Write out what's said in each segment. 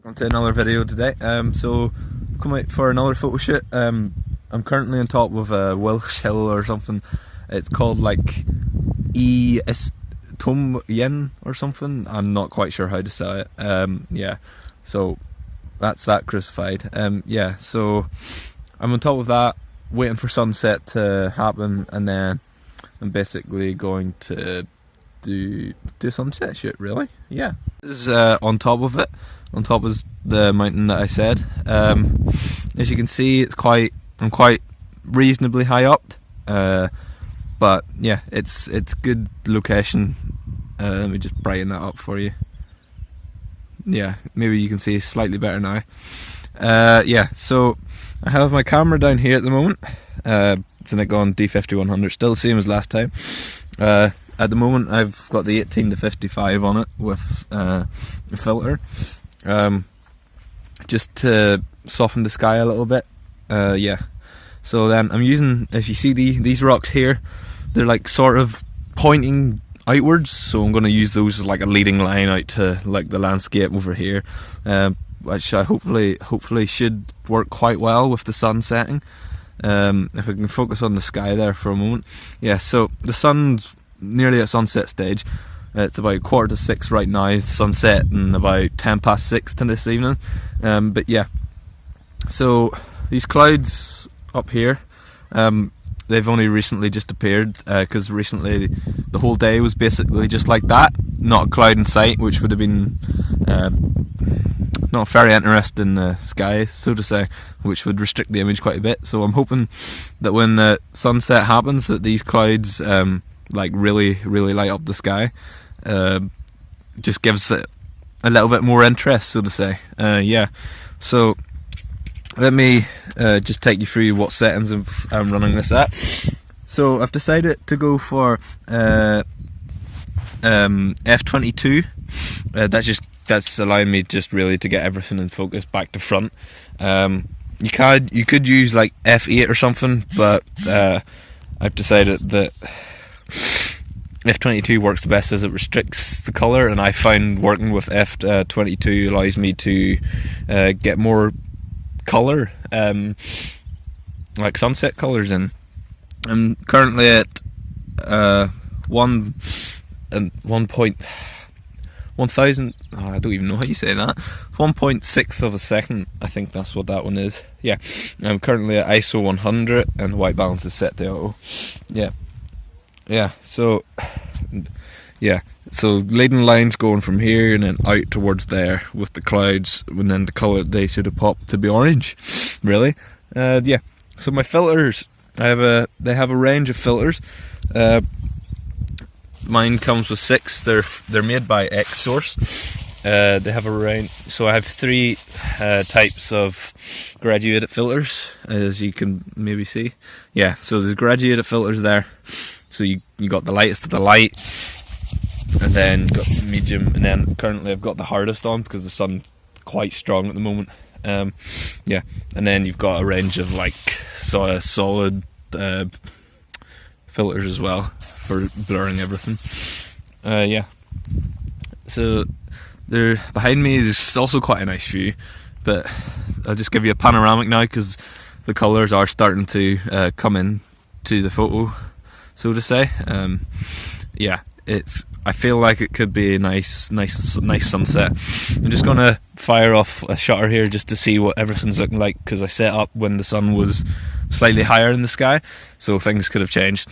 Onto another video today. So come out for another photo shoot. I'm currently on top of a Welsh hill or something. It's called like Ystumtuen or something. I'm not quite sure how to say it. Yeah, so that's that crucified. Yeah, so I'm on top of that, waiting for sunset to happen, and then I'm basically going to do sunset shoot. Really, yeah. This is on top of it. On top is the mountain that I said. As you can see, I'm quite reasonably high up, but yeah, it's good location. Let me just brighten that up for you. Yeah, maybe you can see slightly better now. Yeah, so I have my camera down here at the moment. It's a Nikon D50-100, still the same as last time. At the moment I've got the 18-55 on it with a filter, just to soften the sky a little bit. Yeah, so then I'm using, if you see these rocks here, they're like sort of pointing outwards, so I'm going to use those as like a leading line out to like the landscape over here, which I hopefully should work quite well with the sun setting. If I can focus on the sky there for a moment. Yeah, so the sun's nearly at sunset stage. It's about 5:45 right now, sunset, and about 6:10 to this evening. But yeah, so these clouds up here, they've only recently just appeared, because recently the whole day was basically just like that, not a cloud in sight, which would have been not very interesting sky, so to say, which would restrict the image quite a bit. So I'm hoping that when sunset happens, that these clouds like really light up the sky. Just gives it a little bit more interest, so to say. Yeah, so let me just take you through what settings I'm running this at. So I've decided to go for f/22. That's allowing me just really to get everything in focus back to front. You could use like f/8 or something, but I've decided that f/22 works the best as it restricts the colour, and I find working with f/22 allows me to get more colour, like sunset colours in. I'm currently at 1,000. I don't even know how you say that. 1.6 of a second. I think that's what that one is. Yeah, I'm currently at ISO 100, and white balance is set to auto. Yeah, so leading lines going from here and then out towards there with the clouds, and then the colour, they should have popped to be orange, really. Yeah, so my filters, they have a range of filters. Mine comes with 6. They're made by X Source. They have a range, so I have 3 types of graduated filters, as you can maybe see. Yeah, so there's graduated filters there. So you got the lightest of the light, and then got the medium, and then currently I've got the hardest on because the sun's quite strong at the moment. Yeah, and then you've got a range of like solid filters as well for blurring everything. Yeah, so there behind me there's also quite a nice view, but I'll just give you a panoramic now because the colours are starting to come in to the photo, so to say. Yeah, I feel like it could be a nice sunset. I'm just gonna fire off a shutter here just to see what everything's looking like, because I set up when the sun was slightly higher in the sky, so things could have changed.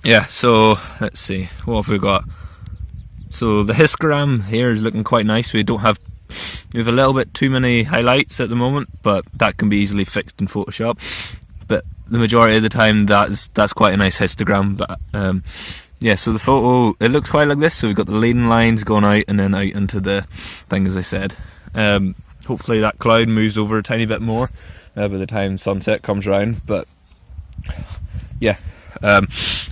Yeah, so let's see, what have we got? So the histogram here is looking quite nice. We have a little bit too many highlights at the moment, but that can be easily fixed in Photoshop. But the majority of the time that's quite a nice histogram. But yeah, so the photo, it looks quite like this. So we've got the leading lines going out and then out into the thing, as I said. Hopefully that cloud moves over a tiny bit more by the time sunset comes around. But yeah,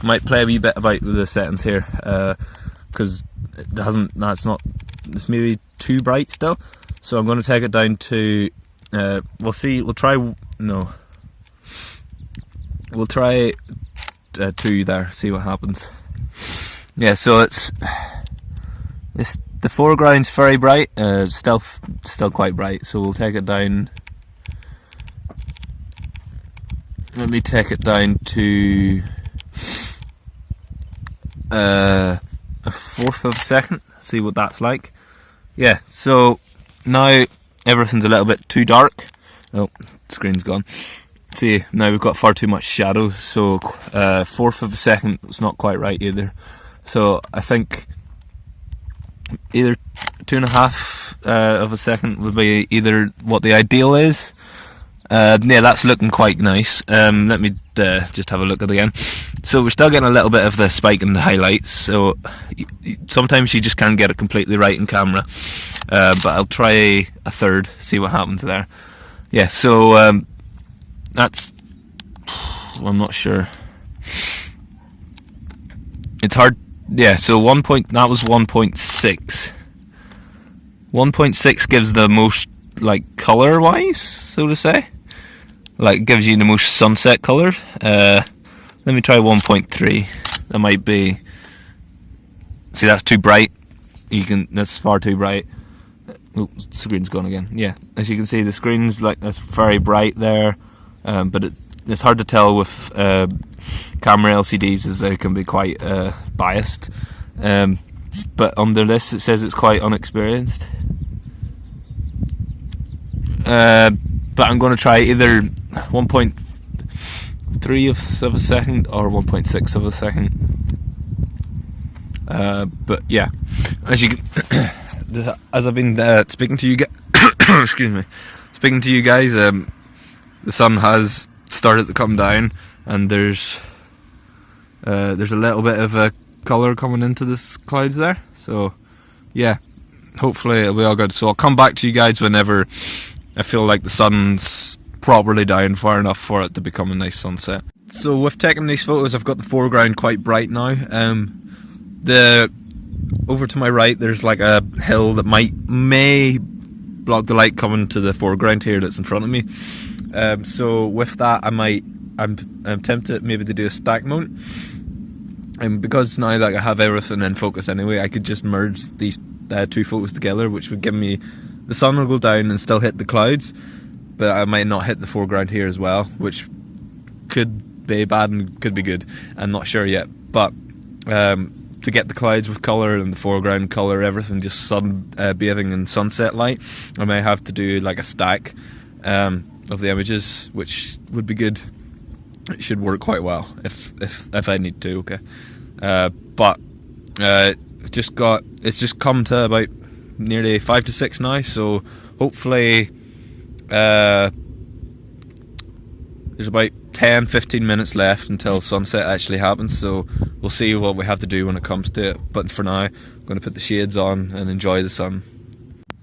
might play a wee bit about with the settings here, because it's maybe too bright still. So I'm going to take it down to we'll try 2 there, see what happens. Yeah, so it's the foreground's very bright, still quite bright, so we'll take it down. Let me take it down to a fourth of a second, see what that's like. Yeah, so now everything's a little bit too dark. Oh, the screen's gone. See, now we've got far too much shadow, so fourth of a second was not quite right either. So I think either 2.5 of a second would be either what the ideal is. Yeah, that's looking quite nice. Let me just have a look at it again. So we're still getting a little bit of the spike in the highlights, so sometimes you just can't get it completely right in camera, but I'll try a third, see what happens there. Yeah, so that's, I'm not sure, it's hard. Yeah, so that was 1.6. 1.6 gives the most, like, colour wise, so to say. Like, gives you the most sunset colours. Let me try 1.3. That might be. See, that's too bright. That's far too bright. Oh, the screen's gone again. Yeah, as you can see, the screen's like that's very bright there, but it's hard to tell with camera LCDs, as they can be quite biased. But under this, it says it's quite unexperienced. But I'm going to try either 1.3 of a second or 1.6 of a second. But yeah, as I've been speaking to you guys, excuse me, speaking to you guys, the sun has started to come down, and there's a little bit of a colour coming into this clouds there. So yeah, hopefully it'll be all good. So I'll come back to you guys whenever I feel like the sun's properly down far enough for it to become a nice sunset. So with taking these photos, I've got the foreground quite bright now. Over to my right, there's like a hill that may block the light coming to the foreground here that's in front of me. So with that, I'm tempted maybe to do a stack mount. And because now that I have everything in focus anyway, I could just merge these two photos together, which would give me, the sun will go down and still hit the clouds, but I might not hit the foreground here as well, which could be bad and could be good. I'm not sure yet, but to get the clouds with colour and the foreground colour, everything just bathing in sunset light, I may have to do like a stack of the images, which would be good. It should work quite well if I need to. Okay, but it's just come to about nearly 5 to 6 now, so hopefully there's about 10-15 minutes left until sunset actually happens, so we'll see what we have to do when it comes to it. But for now, I'm going to put the shades on and enjoy the sun.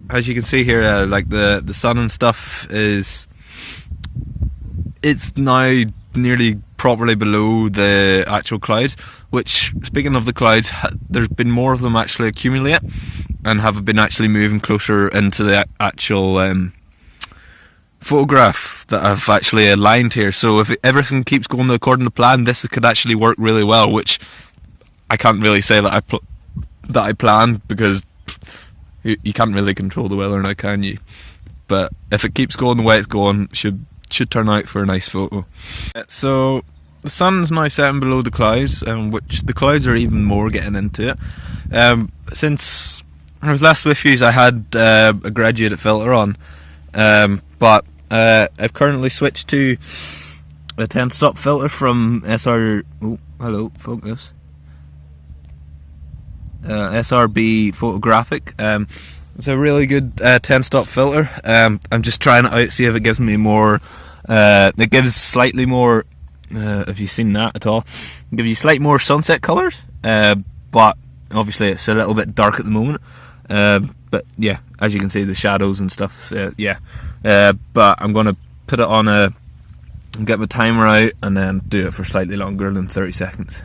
As you can see here, like the sun and stuff it's now nearly properly below the actual clouds, which, speaking of the clouds, there's been more of them actually accumulate and have been actually moving closer into the actual photograph that I've actually aligned here. So if everything keeps going according to plan, this could actually work really well, which I can't really say that I planned, because you can't really control the weather now, can you? But if it keeps going the way it's going, should turn out for a nice photo. So the sun's now setting below the clouds, which the clouds are even more getting into it. Since I was last with you, I had a graduated filter on, but I've currently switched to a 10-stop filter from SR. Oh, hello, focus. SRB Photographic. It's a really good 10-stop filter. I'm just trying it out, see if it gives me more. It gives slightly more. Have you seen that at all? It gives you slightly more sunset colours, but obviously it's a little bit dark at the moment. But yeah, as you can see, the shadows and stuff. Yeah, but I'm going to put it on get my timer out and then do it for slightly longer than 30 seconds.